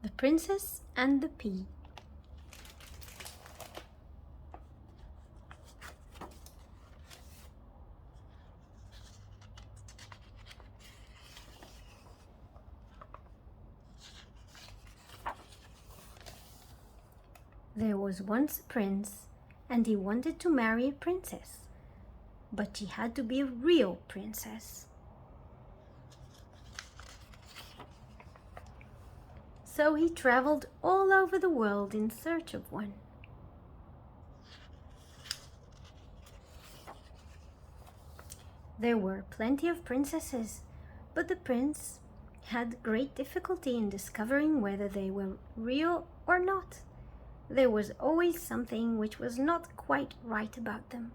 The Princess and the Pea. There was once a prince, and he wanted to marry a princess, but she had to be a real princess. So he traveled all over the world in search of one. There were plenty of princesses, but the prince had great difficulty in discovering whether they were real or not. There was always something which was not quite right about them.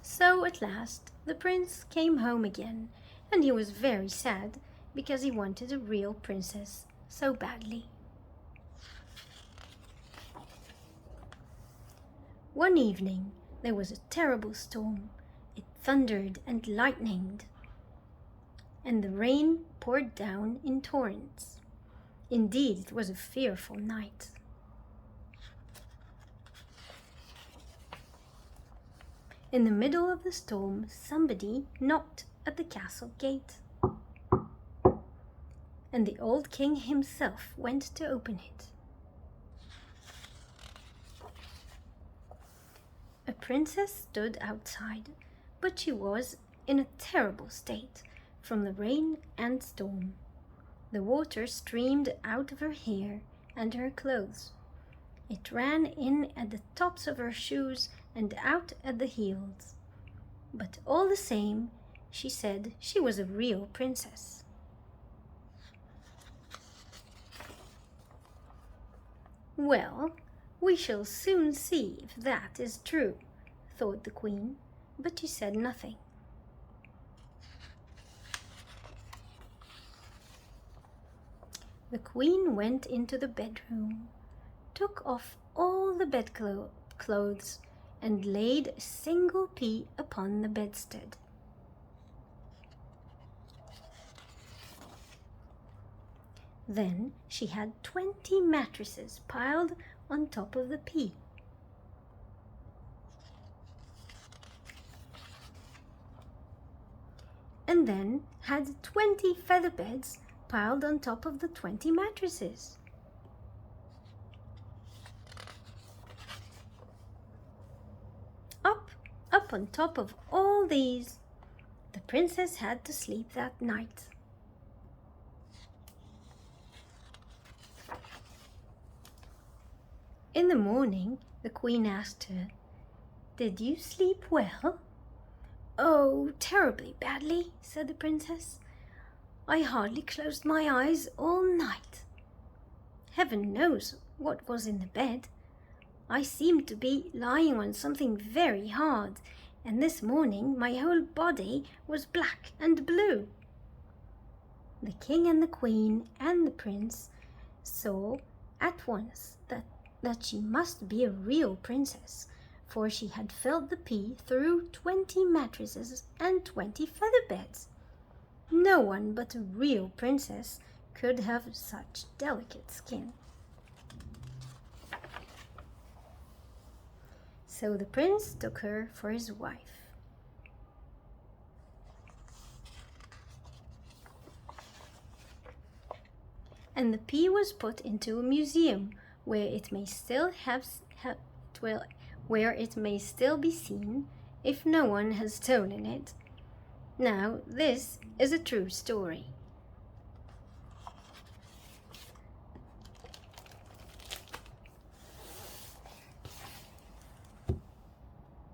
So at last the prince came home again, and he was very sad because he wanted a real princess so badly. One evening there was a terrible storm. It thundered and lightened, and the rain poured down in torrents. Indeed, it was a fearful night. In the middle of the storm, somebody knocked at the castle gate, and the old king himself went to open it. A princess stood outside, but she was in a terrible state from the rain and storm. The water streamed out of her hair and her clothes. It ran in at the tops of her shoes and out at the heels. But all the same, she said she was a real princess. Well, we shall soon see if that is true, thought the queen, but she said nothing. The queen went into the bedroom, took off all the bedclothes, and laid a single pea upon the bedstead. Then she had 20 mattresses piled on top of the pea. And then had 20 feather beds piled on top of the 20 mattresses. Up on top of all these, the princess had to sleep that night. In the morning, the queen asked her, "Did you sleep well?" "Oh, terribly badly," said the princess. "I hardly closed my eyes all night. Heaven knows what was in the bed. I seemed to be lying on something very hard, and this morning my whole body was black and blue." The king and the queen and the prince saw at once that she must be a real princess, for she had filled the pea through 20 mattresses and 20 feather beds. No one but a real princess could have such delicate skin. So the prince took her for his wife. And the pea was put into a museum where it may still be seen if no one has stolen it. Now, this is a true story.